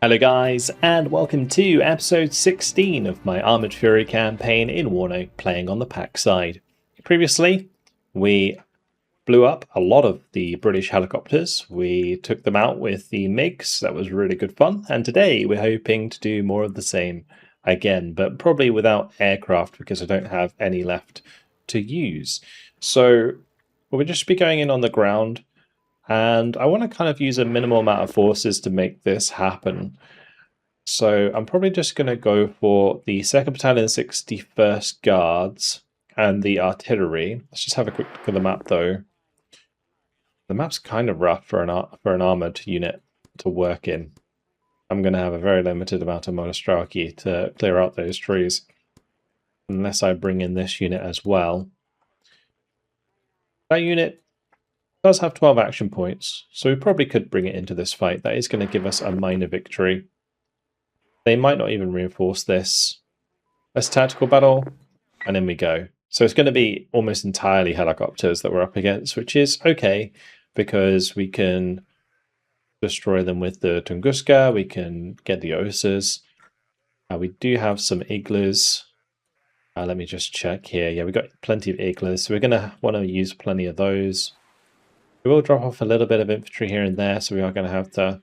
Hello guys, and welcome to episode 16 of my Armoured Fury campaign in WARNO, playing on the PACT side. Previously, we blew up a lot of the British helicopters. We took them out with the MiGs, that was really good fun, and today we're hoping to do more of the same again, but probably without aircraft because I don't have any left to use. So we'll just be going in on the ground. And I want to kind of use a minimal amount of forces to make this happen. So I'm probably just going to go for the 2nd Battalion 61st Guards and the artillery. Let's just have a quick look at the map though. The map's kind of rough for an armoured unit to work in. I'm going to have a very limited amount of monostrelki to clear out those trees. Unless I bring in this unit as well. That unit does have 12 action points, so we probably could bring it into this fight. That is going to give us a minor victory. They might not even reinforce this. Let's tactical battle, and in we go. So it's going to be almost entirely helicopters that we're up against, which is okay, because we can destroy them with the Tunguska, we can get the Osas. We do have some Igloos. Let me just check here. Yeah, we've got plenty of Igloos, so we're going to want to use plenty of those. We will drop off a little bit of infantry here and there, so we are going to have to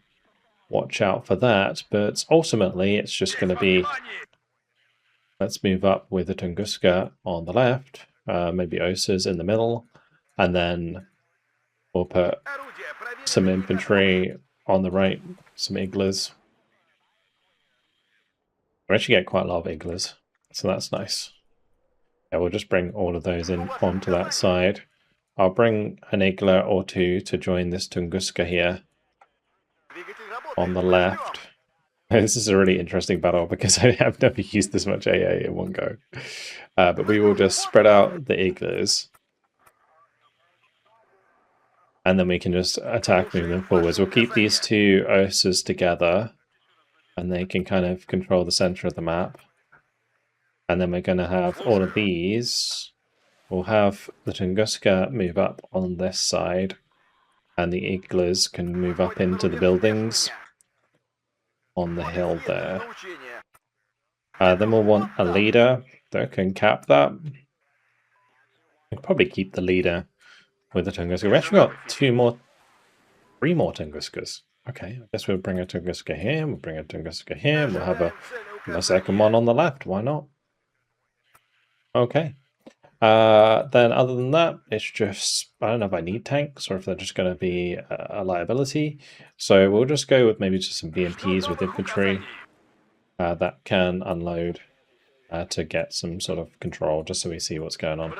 watch out for that. But ultimately, it's just going to be, let's move up with the Tunguska on the left, maybe Osas in the middle, and then we'll put some infantry on the right, some Igloos. We actually get quite a lot of Igloos, so that's nice. Yeah, we'll just bring all of those in onto that side. I'll bring an Igla or two to join this Tunguska here on the left. This is a really interesting battle because I have never used this much AA in one go. But we will just spread out the Iglas. And then we can just attack moving forwards. We'll keep these two Osas together. And they can kind of control the center of the map. And then we're going to have all of these. We'll have the Tunguska move up on this side, and the Iglas can move up into the buildings on the hill there. Then we'll want a leader that can cap that. We'll probably keep the leader with the Tunguska. We've actually got three more Tunguskas. Okay, I guess we'll bring a Tunguska here, we'll bring a Tunguska here, we'll have a second one on the left, why not? Okay. Then other than that, it's just, I don't know if I need tanks or if they're just going to be a liability. So we'll just go with maybe just some BMPs with infantry that can unload to get some sort of control, just so we see what's going on.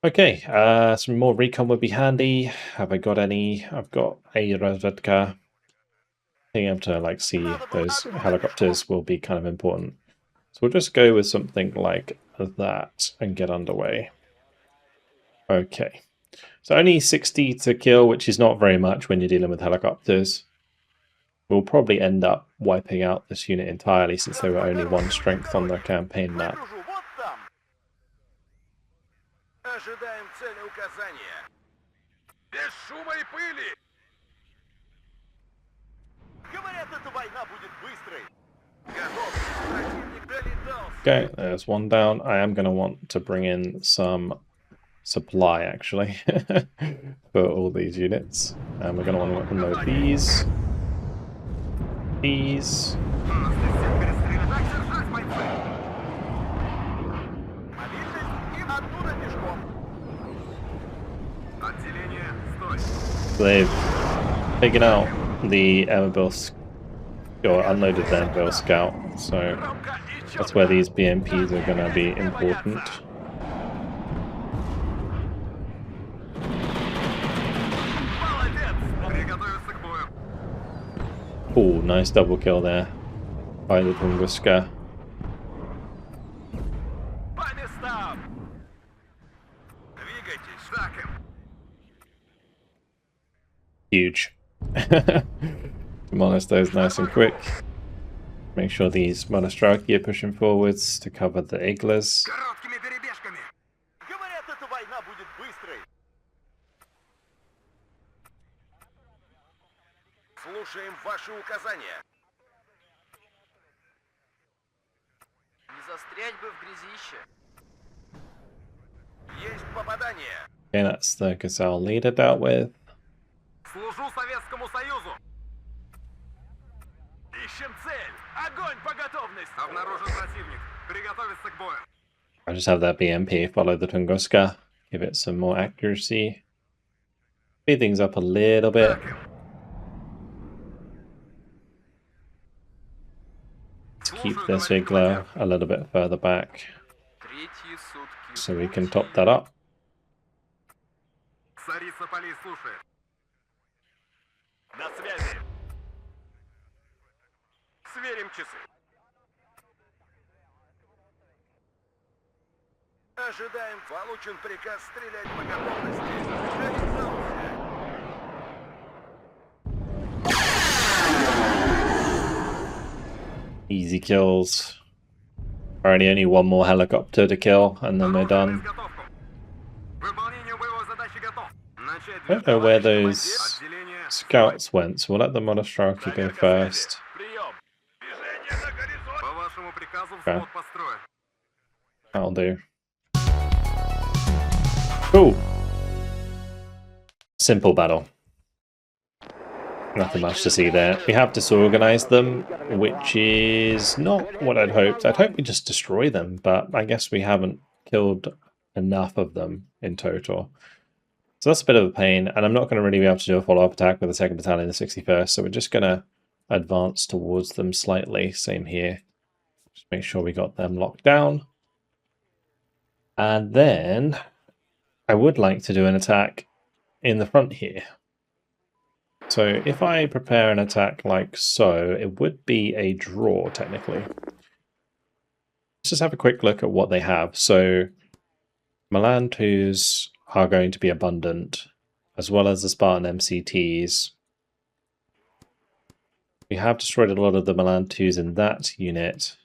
Okay, some more recon would be handy. Have I got any? I've got a Razvedka. Being able to like see those helicopters will be kind of important. So we'll just go with something like that and get underway. Okay, so only 60 to kill, which is not very much when you're dealing with helicopters. We'll probably end up wiping out this unit entirely since they were only 1 strength on the campaign map. Okay, there's one down. I am going to want to bring in some supply, actually, for all these units. And we're going to want to unload these. These. They've taken out the Emmabill, or unloaded the Emmabill Scout, so that's where these BMPs are going to be important. Oh, nice double kill there by the Tunguska. Huge. Demolish those nice and quick. Make sure these monostrelki are pushing forwards to cover the Iglas. Слушаем ваши указания. Okay, that's the Gazelle leader dealt with. I'll just have that BMP follow the Tunguska, give it some more accuracy. Speed things up a little bit. Let's keep this Igla a little bit further back so we can top that up. Easy kills. Already only one more helicopter to kill, and then we're done. I don't know where those scouts went, so we'll let the Monostraki go first. Okay. That'll do. Cool. Simple battle. Nothing much to see there. We have disorganized them, which is not what I'd hoped. I'd hoped we just destroy them, but I guess we haven't killed enough of them in total. So that's a bit of a pain, and I'm not going to really be able to do a follow-up attack with the 2nd Battalion and the 61st, so we're just going to advance towards them slightly. Same here. Just make sure we got them locked down. And then I would like to do an attack in the front here. So if I prepare an attack like so, it would be a draw, technically. Let's just have a quick look at what they have. So Milan 2s are going to be abundant, as well as the Spartan MCTs. We have destroyed a lot of the Milan 2s in that unit.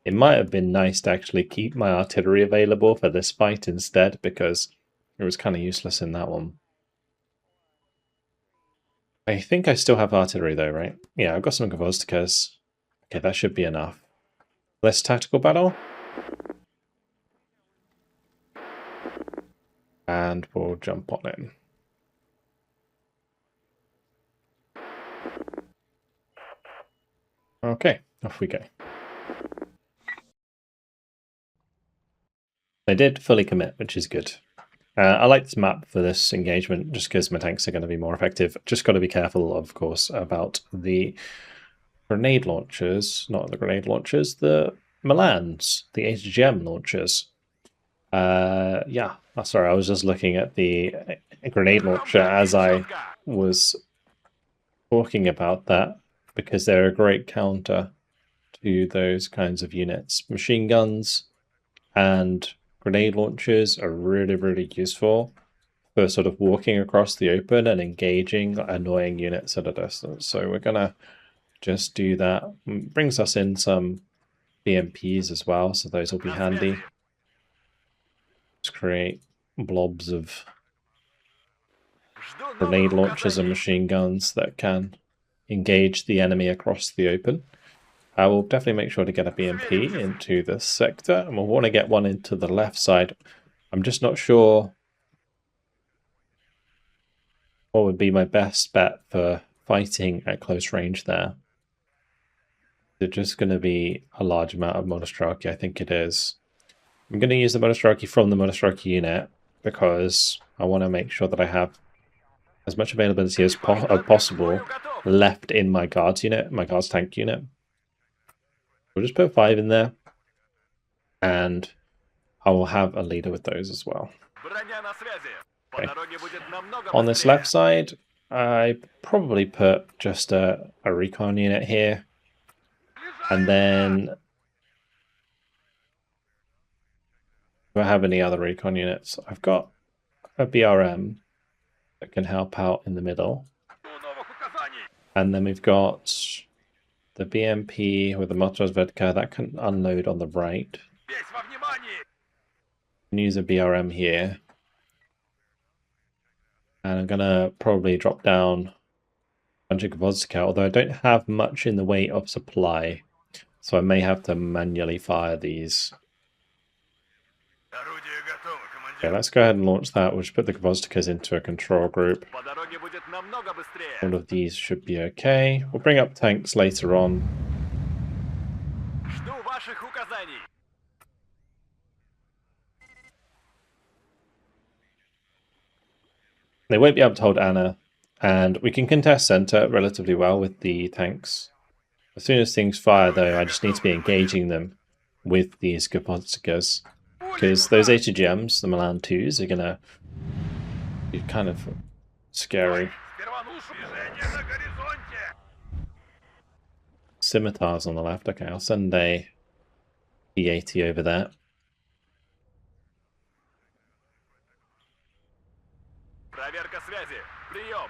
It might have been nice to actually keep my artillery available for this fight instead, because it was kind of useless in that one. I think I still have artillery though, right? Yeah, I've got some Gvozdikas. Okay, that should be enough. Less tactical battle. And we'll jump on in. Okay, off we go. They did fully commit, which is good. I like this map for this engagement just because my tanks are going to be more effective. Just got to be careful, of course, about the grenade launchers, not the grenade launchers, the Milans, the HGM launchers. Yeah, sorry, I was just looking at the grenade launcher as I was talking about that, because they're a great counter to those kinds of units. Machine guns and grenade launchers are really, really useful for sort of walking across the open and engaging annoying units at a distance. So we're going to just do that. It brings us in some BMPs as well, so those will be handy. Just create blobs of grenade launchers and machine guns that can engage the enemy across the open. I will definitely make sure to get a BMP into this sector, and we'll want to get one into the left side. I'm just not sure what would be my best bet for fighting at close range there. Is it just going to be a large amount of Monostraki? I think it is. I'm going to use the Monostraki from the Monostraki unit because I want to make sure that I have as much availability as possible left in my guards unit, my guards tank unit. We'll just put 5 in there, and I will have a leader with those as well. Okay. On this left side, I probably put just a recon unit here, and then do I have any other recon units? I've got a BRM that can help out in the middle, and then we've got the BMP with the Motorozvedka that can unload on the right. Use a BRM here. And I'm going to probably drop down a bunch of Gvozdiska, although I don't have much in the way of supply. So I may have to manually fire these. Okay, let's go ahead and launch that. We'll just put the Gvozdikas into a control group. All of these should be okay. We'll bring up tanks later on. They won't be able to hold Anna, and we can contest center relatively well with the tanks. As soon as things fire, though, I just need to be engaging them with these Gvozdikas, because those ATGMs, the Milan 2s, are going to be kind of scary. Scimitars on the left. Okay, I'll send a P80 over there. Проверка связи. Прием.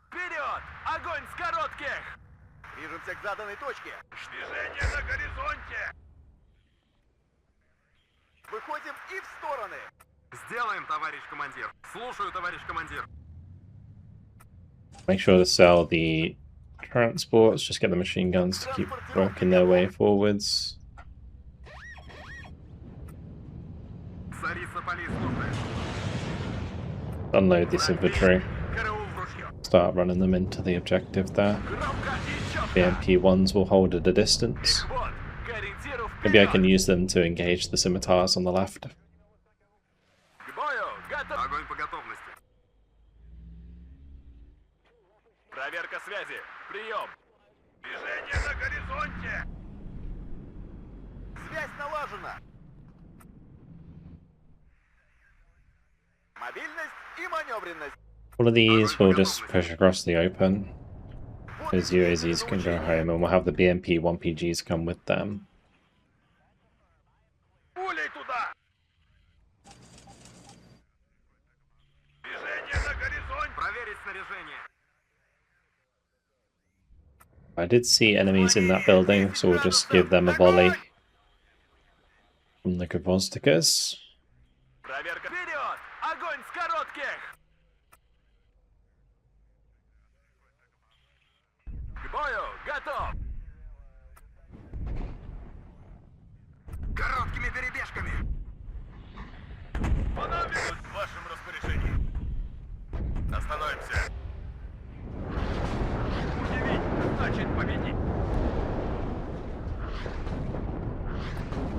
Вперед! Огонь с коротких! Движемся к заданной точке. Движение на горизонте. Выходим и в стороны. Сделаем, товарищ командир. Слушаю, товарищ командир. Make sure to sell the transports, just get the machine guns to keep working their way forwards. Unload this infantry. Start running them into the objective there. The MP1s will hold at a distance. Maybe I can use them to engage the scimitars on the left. Проверка связи. Прием. Движение на горизонте. Связь налажена. Мобильность и маневренность. All of these will just push across the open. Those UAZs can go home, and we'll have the BMP 1PGs come with them. Пулей туда. Движение на горизонте. Проверить снаряжение. I did see enemies in that building, so we'll just give them a volley from the Gvozdikas. Проверка. Вперед! Огонь с коротких! К бою! Готов! Короткими перебежками! Понадобилось в вашем распоряжении. Остановимся! Удивить значит победить!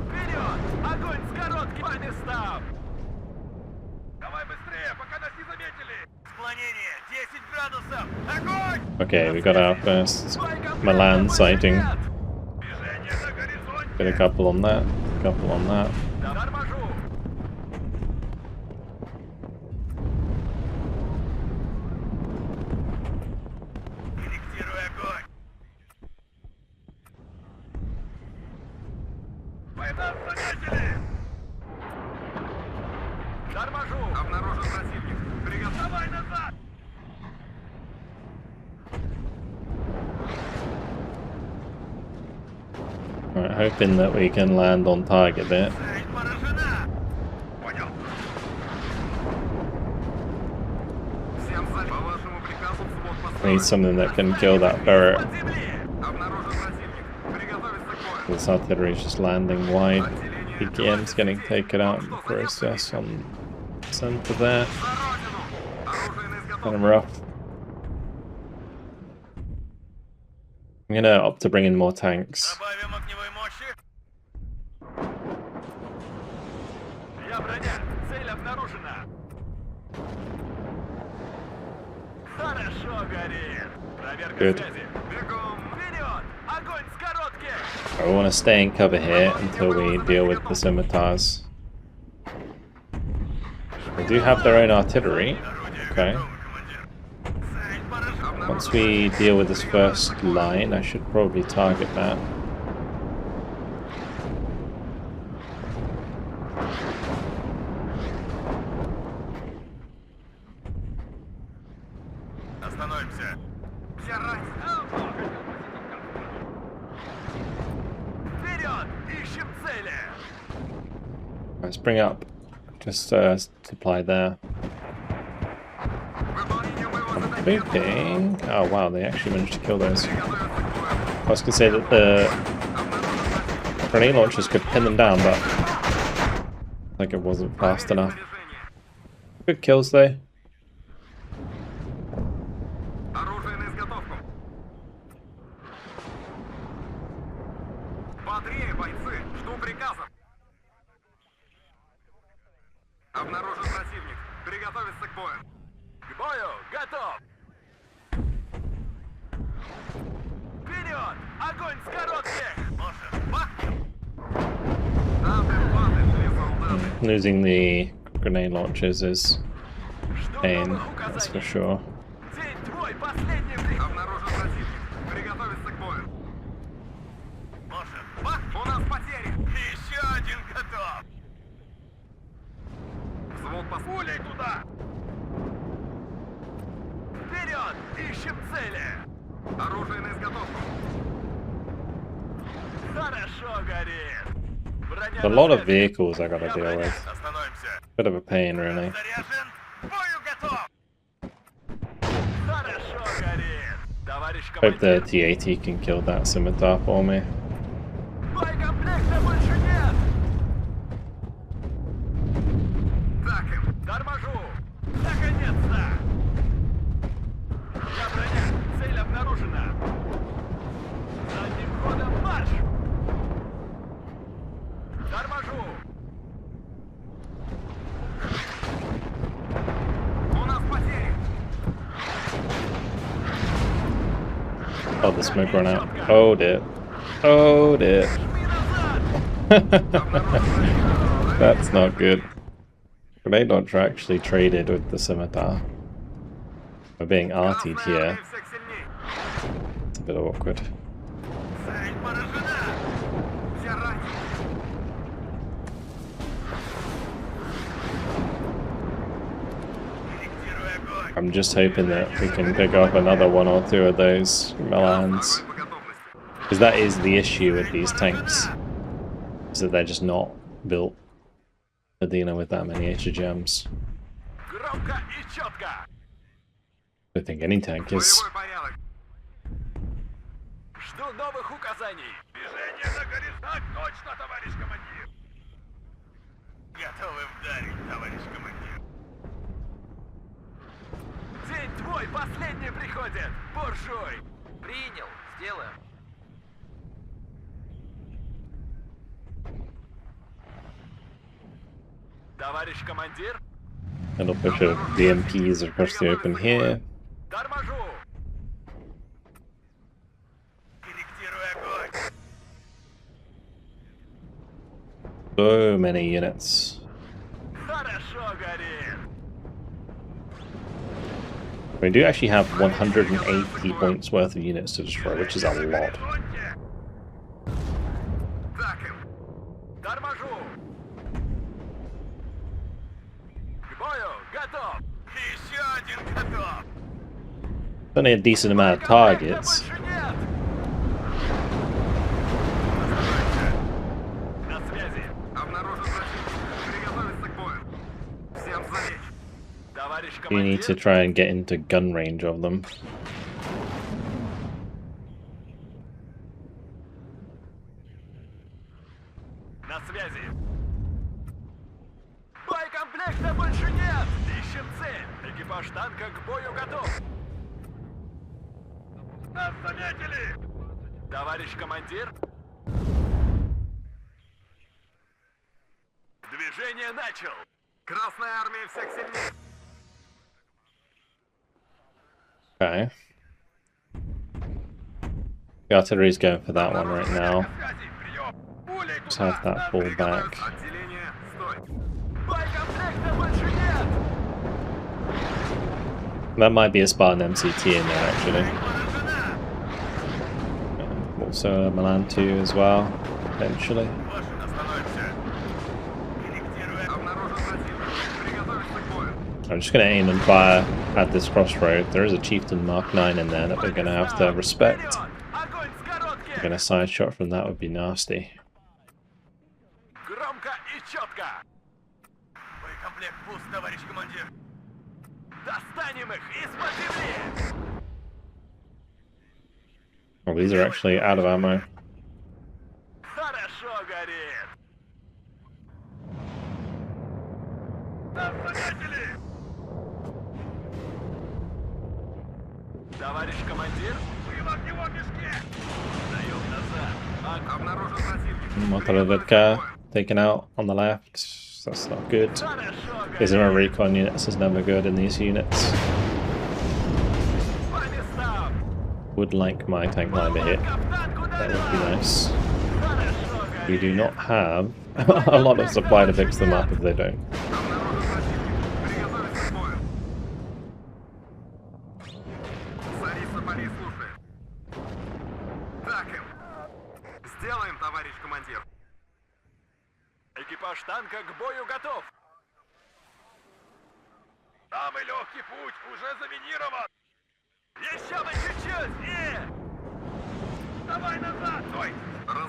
Вперед! Огонь с коротких по местам! Давай быстрее, пока нас не заметили! Склонение 10 градусов! Огонь! Okay, we got our first Milan sighting. Get a couple on that, a couple on that. Alright, hoping that we can land on target there. Need something that can kill that ferret. This artillery is just landing wide. PKM's getting taken out in the process on the center there. Kind of rough. I'm gonna opt to bring in more tanks. Good. I want to stay in cover here until we deal with the scimitars. They do have their own artillery. Okay. Once we deal with this first line, I should probably target that. Let's bring up just supply there. I'm hoping... Oh wow, they actually managed to kill those. I was gonna say that the grenade launchers could pin them down, but I think it wasn't fast enough. Good kills though. Оружие на изготовку. Бодрее, бойцы! Жду приказов! Обнаружен противник. Приготовиться к бою. К бою! Готов! Вперед! Огонь с коротких! Может, бахнем? Losing the grenade launchers is pain, that's for sure. День твой, последний время. Обнаружен противник. Приготовиться к бою. Может, бах? У нас потери. Еще один готов. Взвод по пулей туда. Вперед! Ищем цели. Оружие на изготовку. Хорошо горит. Броня A lot of vehicles I gotta deal with. Остановимся. Bit of a pain, really. Заряжен. К бою готов. Хорошо горит. Товарищ Hope the командир. T-80 can kill that scimitar for me. Боекомплекта больше нет. Так им. Торможу. Наконец-то. Я броня. Цель обнаружена. Задним ходом марш. Торможу. У нас потери. Oh, the smoke ran out. Oh dear. Oh dear. That's not good. Grenade launcher actually traded with the scimitar. We're being artied here. It's a bit awkward. Цель поражена. Все ранены. Корректируй огонь. I'm just hoping that we can pick up another one or two of those Milans. По готовности. Because that is the issue with these tanks. Is that they're just not built for dealing with that many HGMs. Громко и четко. I don't think any tank is. Боевой порядок. Жду новых указаний. Движение на горизонт. Точно, товарищ командир. Готовы вдарить, товарищ командир. День твой последний приходит. Буржуй. Принял. Сделаем. Товарищ командир. Little push of DMPs across the open here. Торможу. Корректируй огонь. So many units. Хорошо горит. We do actually have 180 points worth of units to destroy, which is a lot. Так им. Торможу. К бою. Готов. Еще один готов. Only a decent amount of targets. Больше нет. На связи. Обнаружен противник. Приготовиться к бою. Всем залечь. Товарищ You need to командир. try and get into gun range of them. На связи. Боекомплекта больше нет. Ищем цель. Экипаж танка к бою готов. Нас заметили. Товарищ командир. Движение начал. Красная армия всех сильнее. Okay. The artillery's going for that one right now. Just have that pull back. Отделение, стой. Боекомплекта больше нет. That might be a Spartan MCT in there actually. Поражена. Also a Milan 2 as well, eventually. Машина, остановимся. Корректируя. Обнаружен противник. Приготовиться к бою. I'm just going to aim and fire at this crossroad. There is a Chieftain Mark 9 in there that we're going to have to respect. Вперед! Огонь с коротких! Again, a side shot from that would be nasty. Громко и четко! Боекомплект пуст, товарищ командир. Достанем их из-под земли! Oh, these are actually out of ammo. Хорошо горит. Нас заметили! Товарищ командир, мы в огневом мешке! Даем назад. Обнаружен противник. Motorovka taken out on the left. That's not good. Хорошо Is there a горит. recon units? Is never good in these units. По местам. Would like my tank line to hit. Капитан, куда That would be дела? nice. Хорошо горит. We do not have a lot of supply to fix them up if they don't. Обнаружен противник. Приготовиться к бою. Царица Пари слушает. Так им. Сделаем, товарищ командир. Экипаж танка к бою готов. Самый легкий путь уже заминирован. Еще бы чуть-чуть, Давай назад, стой!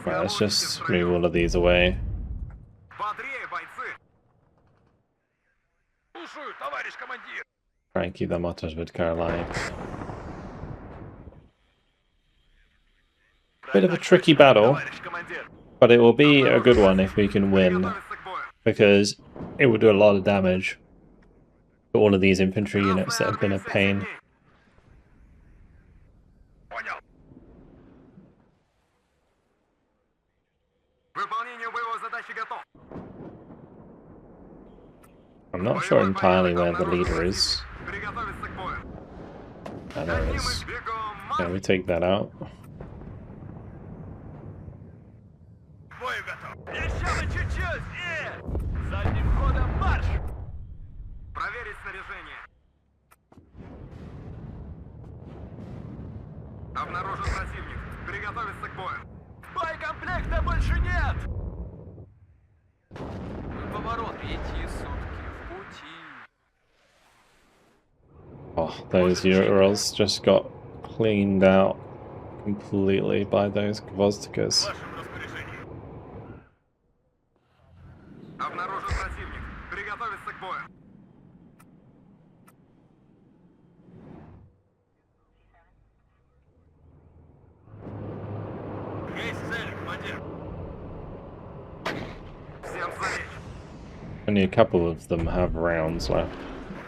Right, let's just move all of these away. Бодрее, бойцы! Слушаю, товарищ командир! Try and keep the Motorovka alive. Bit of a tricky battle, Товарищ командир! but it will be a good one if we can win, Готовиться к бою! because it will do a lot of damage to all of these infantry units that have been a pain. Понял. Выполнение боевой задачи готов. I'm not sure entirely where the leader is. Приготовиться к бою. I know it is. Бегом, Yeah, we take that out. к бою готов. Еще бы чуть-чуть, задним ходом марш! Проверить снаряжение. Обнаружен противник. Приготовиться к бою. Боекомплекта больше нет! Поворот. 3 сутки в пути. Oh, those Urals just got cleaned out completely by those Gvozdikas. В вашем распоряжении. Обнаружен противник. Приготовиться к бою. Есть цель, командир. Всем залечь. Only a couple of them have rounds left.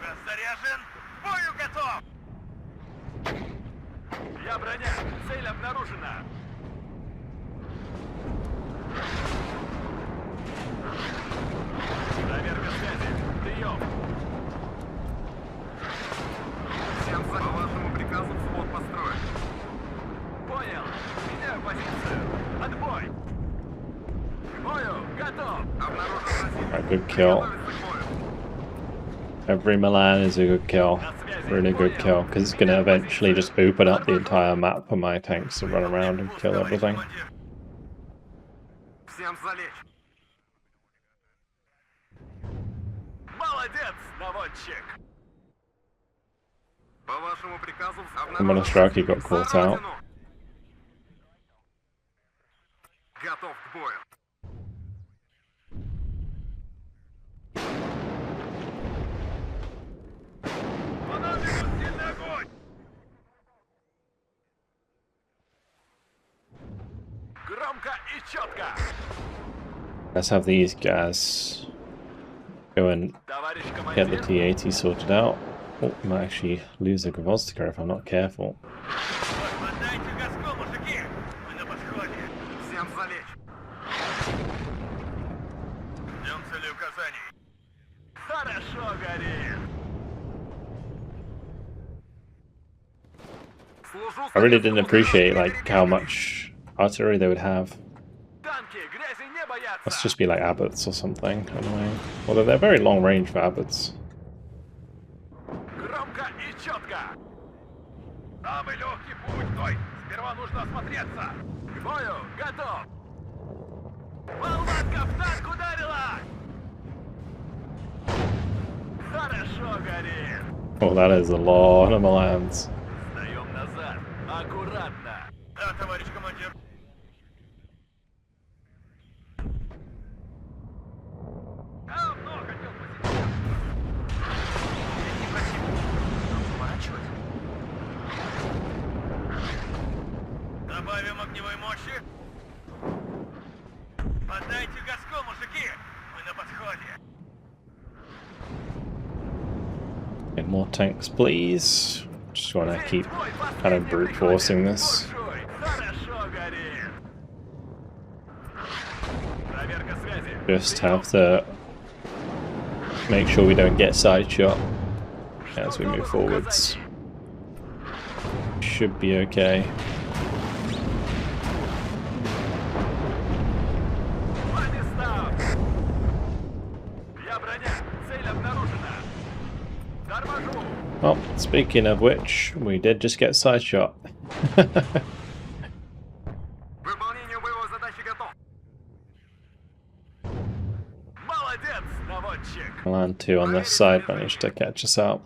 Газ заряжен. К бою готов. Я броня. Цель обнаружена. Проверка связи. Прием. Всем по вашему приказу взвод построен. Понял. Меняю позицию. Отбой. К бою. Готов. Обнаружен противник. A good kill. Готовиться к бою. Every Milan is a good kill. Really good kill, because it's going to eventually just open up the entire map for my tanks to run around and kill everything. Всем залечь. Молодец, наводчик. По вашему приказу Monostraki got caught out. Готов к бою. По нам ведут сильный огонь. Громко и четко. Let's have these guys go and Товарищ get the командир. T-80 sorted out. Oh, we might actually lose the Gvozdyka if I'm not careful. Хватайте газку, мужики. Мы на подходе. Всем залечь. Ждем целеуказаний. Хорошо горит. Служу I really didn't советскому appreciate народу. like how much artillery they would have. Танки грязи не боятся. Let's just be like Abbots or something. Anyway, although they're very long range for Abbots. Громко и четко. Самый легкий путь, стой. Сперва нужно осмотреться. К бою готов. Болванка в танк ударила. Хорошо горит. Oh, that is a lot of Milans. Сдаем назад. Аккуратно. Да, товарищ командир. Давно хотел посетить. Не противник. Поворачивать. Добавим огневой мощи. Поддайте газку, мужики. Мы на подходе. Get more tanks, please. Just want to keep kind of brute forcing this. Just have to make sure we don't get side shot as we move forwards. Should be okay. Oh, speaking of which, we did just get side shot. Выполнение боевой задачи готов. Молодец, наводчик. Land 2 on this side managed to catch us out.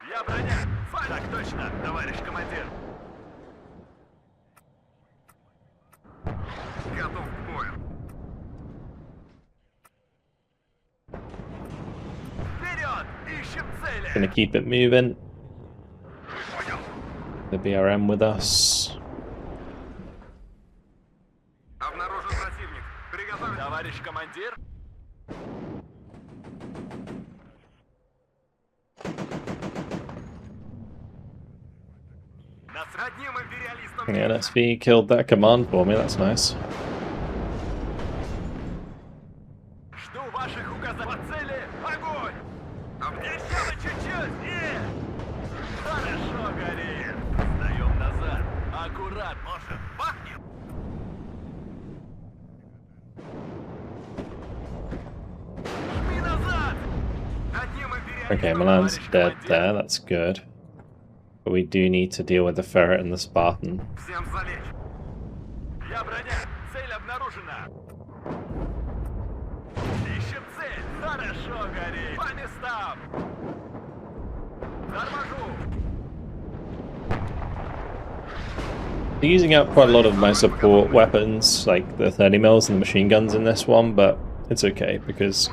Я броня. Так точно, товарищ командир. Готов к бою. Вперед! Ищем цели! Gonna keep it moving. The BRM with us. Обнаружен противник. Приготовить. Товарищ командир. Над одним империалистом. Yeah, SV killed that command for me, that's nice. Жду ваших указаний по цели. Огонь! Еще бы чуть-чуть и... Хорошо горит. Сдаем назад. Аккурат, может, бахнем? Жми назад! Одним империалистом. Okay, Milan's dead there, that's good. But we do need to deal with the ferret and the Spartan. Всем залечь. Я броня. Цель обнаружена. Ищем цель. Хорошо горит. По местам. Торможу. I'm using up quite a lot of my support weapons, like the 30 mils and the machine guns in this one, but it's okay because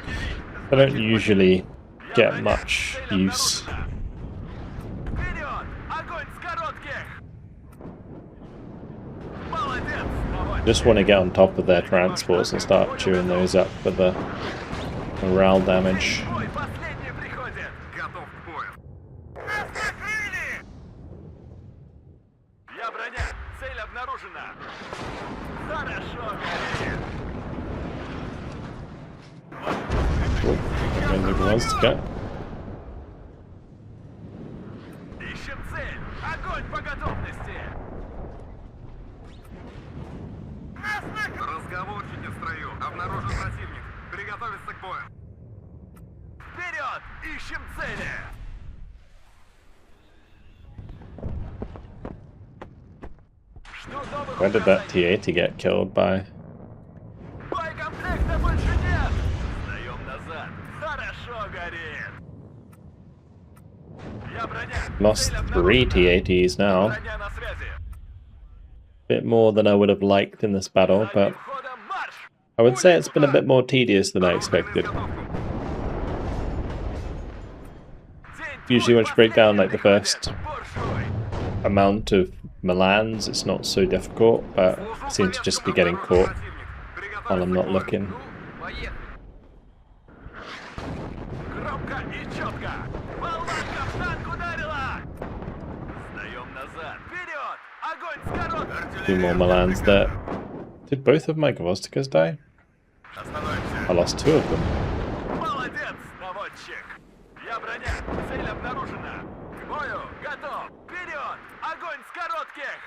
I don't usually get much use. Вперед! Огонь с коротких! Молодец, наводчик. Just want to get on top of their transports and start chewing those up for the morale damage. Бой последний приходит. Готов к бою. Нас накрыли! Я броня. Цель обнаружена. Хорошо горит. When the ones to get. Ищем цель. Огонь по готовности. Разговорчики в строю. Обнаружен противник. Приготовиться к бою. Вперед! Ищем цели. Жду новых When did that указаний. T80 get killed by? Боекомплекта больше нет. Сдаем назад. Хорошо горит. Я броня. Lost Цель 3 обнаружена. T80s now. Броня на связи. Bit more than I would have liked in this battle, but Задним ходом марш. I would say it's been a bit more tedious than I expected. Usually once you break down like the first amount of Milans, it's not so difficult, but I seem to just be getting caught while I'm not looking. Громко и четко. Болванка в танк ударила. Сдаем назад. Вперед! Огонь с коротких. 2 more Milans there. Did both of my Gvostikas die? I Остановимся. lost 2 of them. Молодец, наводчик. Я броня. Цель обнаружена. К бою. Готов. Вперед! Огонь с коротких.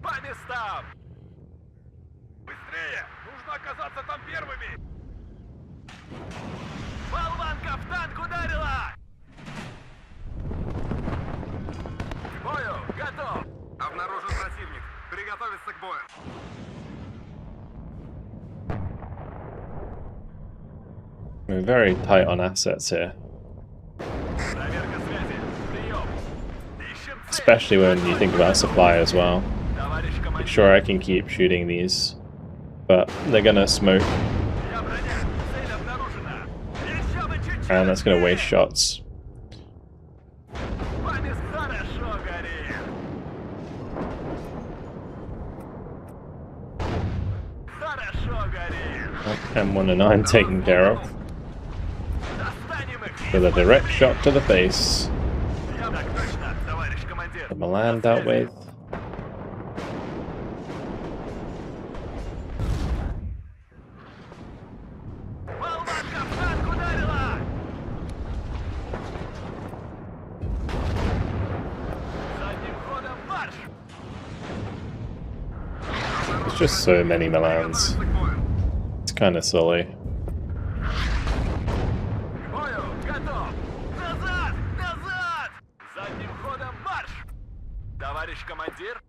По местам. Быстрее! Нужно оказаться там первыми. Болванка в танк ударила. К бою. Готов. Обнаружен противник. Приготовиться к бою. We're very tight on assets here, Проверка связи. Прием. Ищем цель. especially when you think about supply as well. Товарищ командир. Sure, I can keep shooting these, but they're gonna smoke, Я броня. Цель обнаружена. Еще бы чуть-чуть. and that's gonna waste shots. По местам. M109 taken care of. Достанем их! With a direct shot to the face. Так точно, товарищ командир. The Milan dealt with. Болванка в танк ударила! Задним ходом марш! There's just so many Milans. It's kind of silly. К бою, готов! Назад! Назад! Задним ходом марш! Товарищ командир,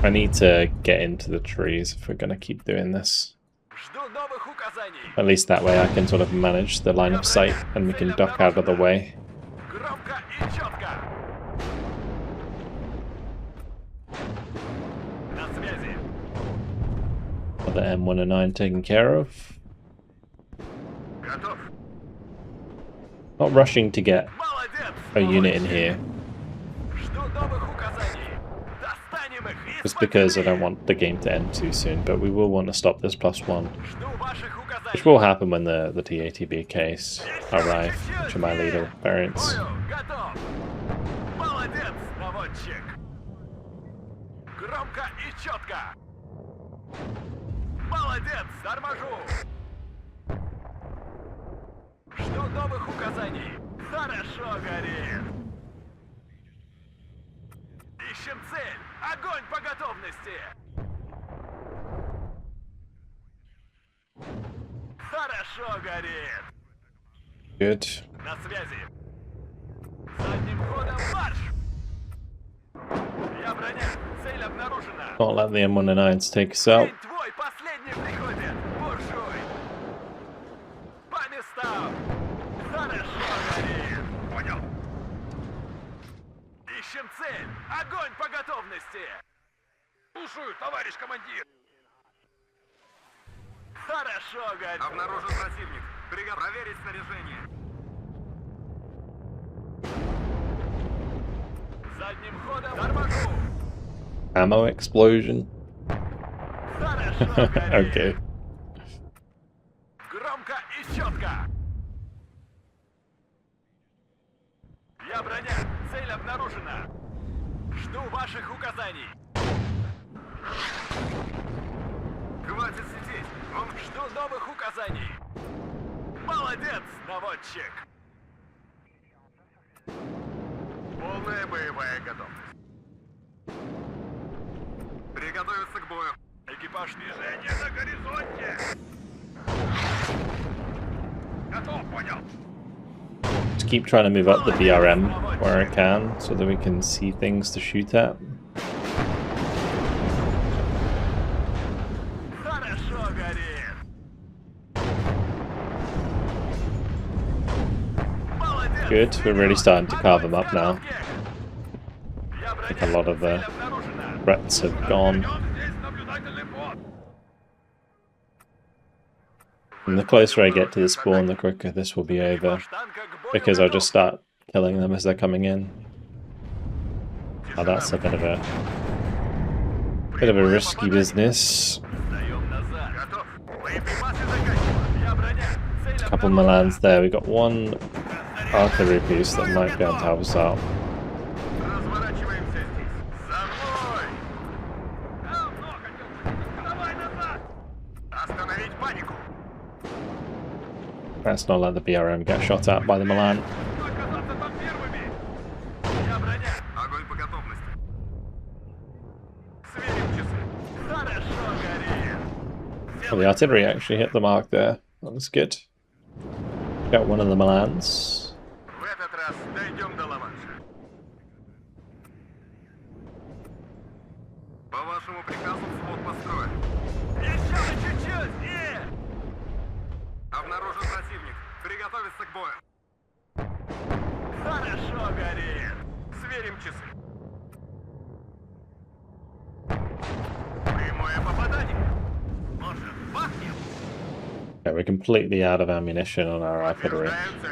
I need to get into the trees if we're going to keep doing this. жду новых указаний. At least that way I can sort of manage the line of sight and we can duck out of the way. Громко и четко. На связи. Other M109 taken care of. Готов. Not rushing to get Молодец! a unit in here, Жду новых указаний. Достанем их и just because I don't want the game to end too soon, but we will want to stop this +1. Жду ваших указаний. Which will happen when the TATB case arrive, which are my leader variants. Бою, готов. Молодец, наводчик. Громко и четко. Молодец, торможу. Жду новых указаний. Хорошо горит. Ищем цель. Огонь по готовности. Хорошо горит. Good. На связи. Задним ходом марш. Я броня. Цель обнаружена. Not let the M109s take us out. День твой последний приходит. Буржуй. По местам. Хорошо горит. Понял. Ищем цель. Огонь по готовности. Слушаю, товарищ командир. Хорошо горит. Обнаружен противник. Проверить снаряжение. Задним ходом торможу. Ammo explosion. Хорошо горит. Okay. Громко и четко. Я броня. Цель обнаружена. Жду ваших указаний. Хватит сидеть. Жду новых указаний. Молодец, наводчик. Полная боевая готовность. Приготовиться к бою. Экипаж движения на горизонте. Готов, понял. Just keep trying to move up the BRM where I can so that we can see things to shoot at. Хорошо горит. Молодец. Good, we're really starting to carve them up now. Я I think a lot of the цель обнаружена. threats have gone. Здесь наблюдательный пост. And the closer I get to the spawn, the quicker this will be over. Танка к бою Because I'll готов. just start killing them as they're coming in. Oh, that's a bit of a risky business. Сдаем назад. Готов. Боеприпасы заканчиваю. Я броня. Цель Couple Milans there. We got one artillery piece that might be able to help us out. Разворачиваемся здесь. За мной! Давно хотел. Давай назад! Остановить панику! Let's not let the BRM get shot at by the Milan. Оказаться там первыми! Я броня! Огонь по готовности! Сверим часы! Хорошо горит! Well, the artillery actually hit the mark there. That was good. Got one of the Milans. В этот раз дойдем до Ла-Манша. По вашему приказу взвод построен. Еще на чуть-чуть! И... Обнаружен противник. Приготовиться к бою. Хорошо горит. Сверим часы. Прямое попадание. Может, бахнем? Yeah, we're completely out of ammunition on our artillery.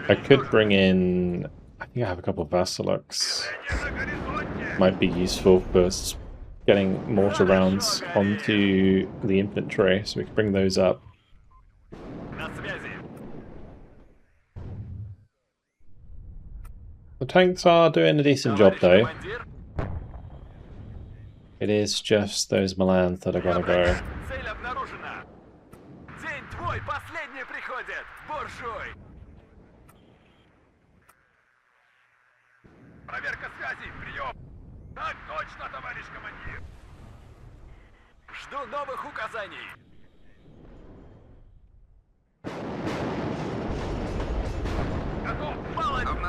I could bring in... I think I have a couple of Vasilux. На горизонте. Might be useful for getting mortar rounds onto the infantry, so we can bring those up. The tanks are doing a decent job though. It is just those Milans that are gonna go. Цель обнаружена. День твой последний приходит, буржуй. Проверка связи, прием. Так точно, товарищ командир. Жду новых указаний.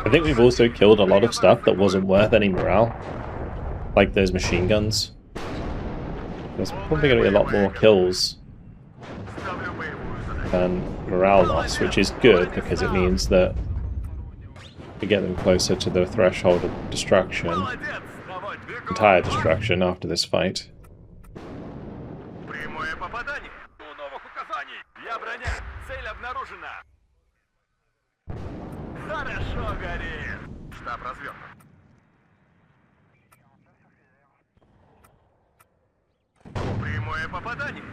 I think we've also killed a lot of stuff that wasn't worth any morale. Like those machine guns. There's probably going to be a lot more kills than morale loss, which is good because it means that we get them closer to the threshold of destruction. Entire destruction after this fight. Прямое попадание. Жду новых указаний. Я броня. Цель обнаружена. Хорошо горит. Штаб развернут. Прямое попадание.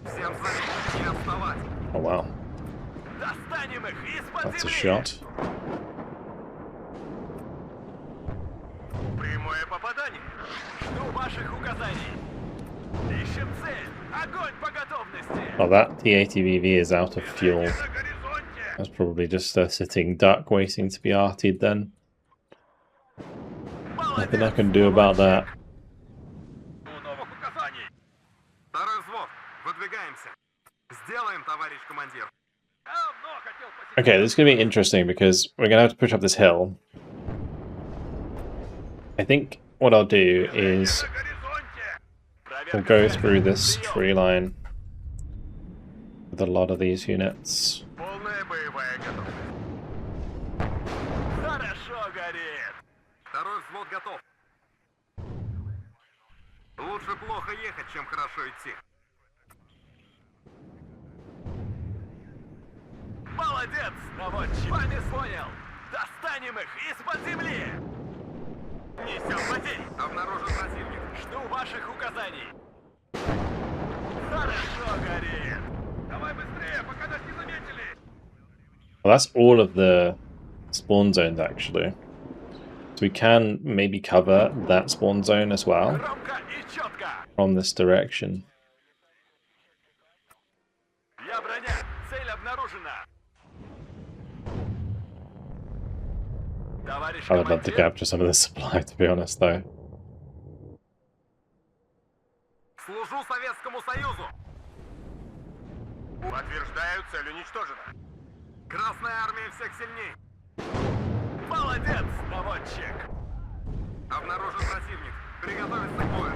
Всем заметить не отставать. Oh wow. Достанем их из-под That's a земли. shot. Прямое попадание. Жду ваших указаний. Ищем цель. Огонь по готовности. Oh, that T-80VV is out of fuel. На горизонте. That's probably just a sitting duck waiting to be artied then. Nothing I can do about that. Жду новых указаний. Второй взвод. Выдвигаемся. Сделаем, товарищ командир. Давно хотел посетить. Okay, this is going to be interesting because we're going to have to push up this hill. I think what I'll do is На горизонте. we'll go through this tree line with a lot of these units. Полная боевая готовность. Хорошо горит. Второй взвод готов. Лучше плохо ехать, чем хорошо идти. Молодец, наводчик. Вами понял. Достанем их из-под земли. Несем потери. Обнаружен противник. Жду ваших указаний. Хорошо горит. Давай быстрее, пока нас не заметили. Well, that's all of the spawn zones actually. So we can maybe cover that spawn zone as well Громко и четко. from this direction. Я броня. Цель обнаружена. Товарищ I would love to командир. capture some of this supply, to be honest, though. Служу Советскому Союзу. Подтверждаю, цель уничтожена. Красная армия всех сильней. Молодец, наводчик. Обнаружен противник. Приготовиться к бою.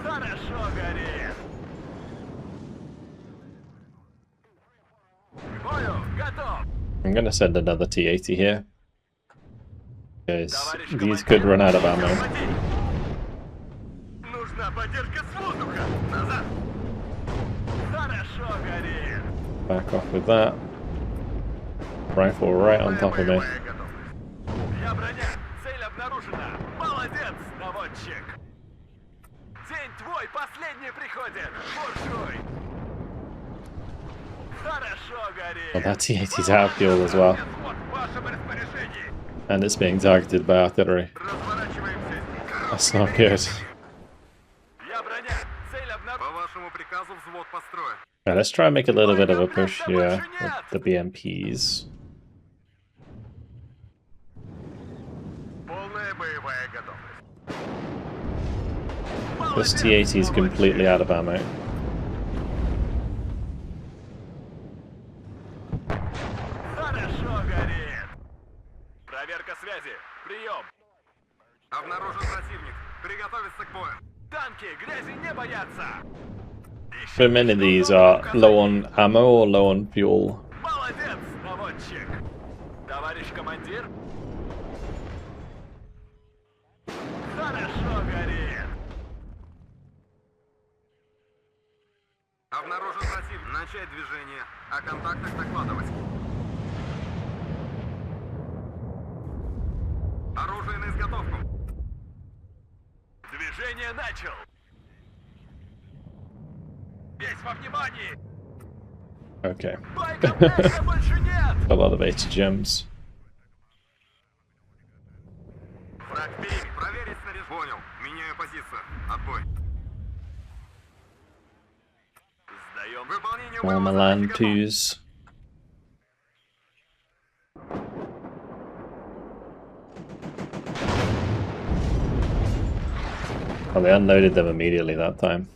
Хорошо горит. К бою готов. I'm going to send another T-80 here. Because these could run out of ammo. Нужна поддержка с воздуха. Назад. Хорошо горит. Back off with that. Rifle right on top of me. Я броня. Цель обнаружена. Молодец, наводчик. День твой последний приходит. Буржуй. Хорошо горит. Well, that T-80's out of fuel as well. В вашем распоряжении. And it's being targeted by artillery. Разворачиваемся здесь. That's not good. Я броня. Цель обнаружена. По вашему приказу взвод построен. Now, let's try and make a little bit of a push here with the BMPs. Полная боевая готовность. This T-80 is completely out of ammo. Хорошо горит. Проверка связи. Прием. Обнаружен противник. Приготовиться к бою. Танки грязи не боятся. So many of these are low on ammo or low on fuel. Молодец, наводчик. Товарищ командир. Хорошо горит. Обнаружен противник. Начать движение. О контактах докладывать. Оружие на изготовку. Движение начал. Весь во внимании. Okay. Боекомплекта больше нет. A lot of 80 gems. Так, впереди. Проверить снаряжение. Понял. Меняю позицию. Отбой. Сдаем. Выполнение Warmer боевой land задачи готов. 2s. Oh, they unloaded them immediately that time.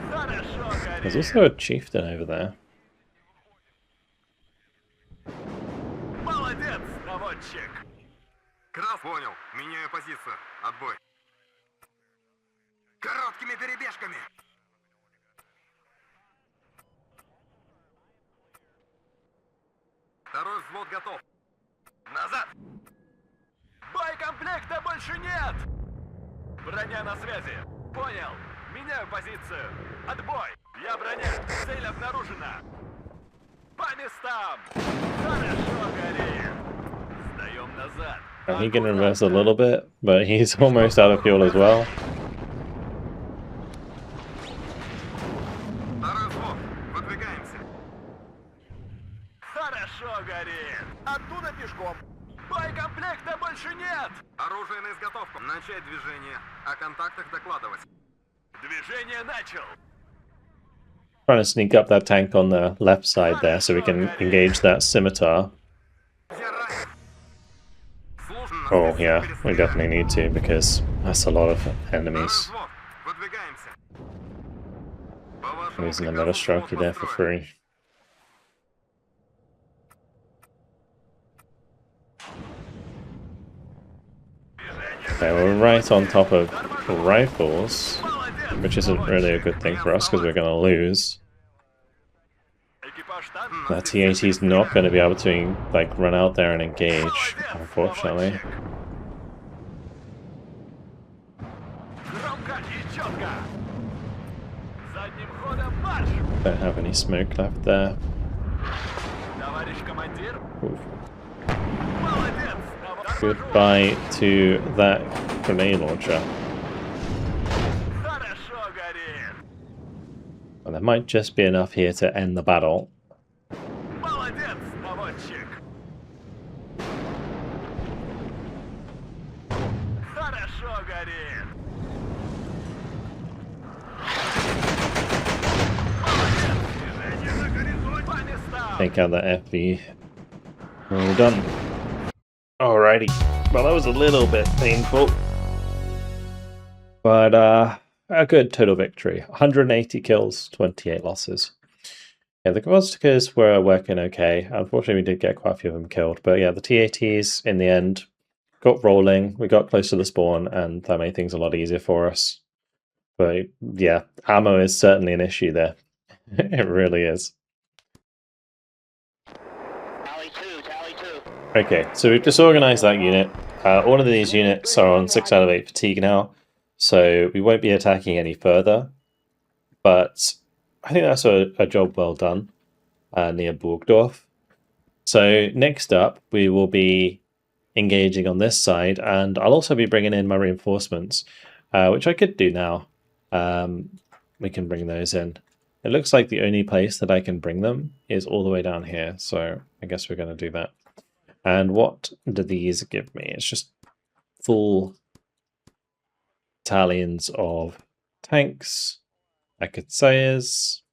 Хорошо, There's Гарри. also a chieftain over there. Молодец, наводчик. Крас, понял. Меняю позицию. Отбой. Короткими перебежками. Второй взвод готов. Назад. Боекомплекта больше нет. Броня на связи. Понял. Меняю позицию. Отбой. Я броня. Цель обнаружена. По местам. Хорошо, Гарри. Сдаем назад. He can reverse a little bit, but he's almost out of fuel as well. Второй взвод. Выдвигаемся. Хорошо, Гарри. Оттуда пешком. Боекомплекта больше нет. Оружие на изготовку. Начать движение. О контактах докладывать. Движение начал. Trying to sneak up that tank on the left side there so we can engage that scimitar. Oh yeah, we definitely need to because that's a lot of enemies. Выдвигаемся. Losing another strokey there for free. Okay, we're right on top of rifles, which isn't really a good thing for us because we're going to lose. That T-80 is not going to be able to like run out there and engage, unfortunately. Don't have any smoke left there. Oof. Goodbye to that grenade launcher. Well, there might just be enough here to end the battle. Take out that FV. We're done. Alrighty. Well, that was a little bit painful. But a good total victory. 180 kills, 28 losses. Yeah, the Gvozdikas were working okay. Unfortunately, we did get quite a few of them killed. But yeah, the T-80s, in the end, got rolling. We got close to the spawn, and that made things a lot easier for us. But yeah, ammo is certainly an issue there. It really is. Okay, so we've disorganized that unit. All of these units are on 6 out of 8 fatigue now, so we won't be attacking any further. But I think that's a job well done near Burgdorf. So next up, we will be engaging on this side, and I'll also be bringing in my reinforcements, which I could do now. We can bring those in. It looks like the only place that I can bring them is all the way down here, so I guess we're going to do that. And what do these give me? It's just full battalions of tanks, Akatsayas,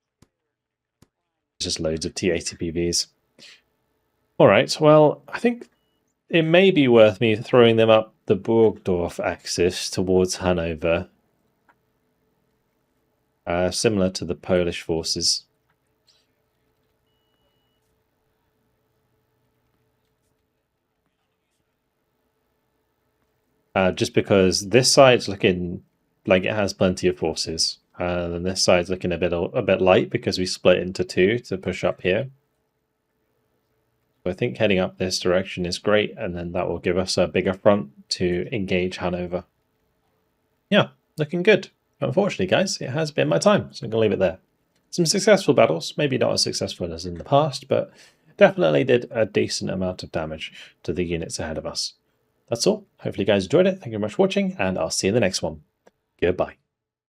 just loads of T-80 PVs. Alright, well, I think it may be worth me throwing them up the Burgdorf axis towards Hanover. Similar to the Polish forces. Just because this side's looking like it has plenty of forces, and this side's looking a bit light because we split into two to push up here. So I think heading up this direction is great, and then that will give us a bigger front to engage Hanover. Yeah, looking good. Unfortunately, guys, it has been my time, so I'm going to leave it there. Some successful battles, maybe not as successful as in the past, but definitely did a decent amount of damage to the units ahead of us. That's all. Hopefully you guys enjoyed it. Thank you very much for watching, and I'll see you in the next one. Goodbye.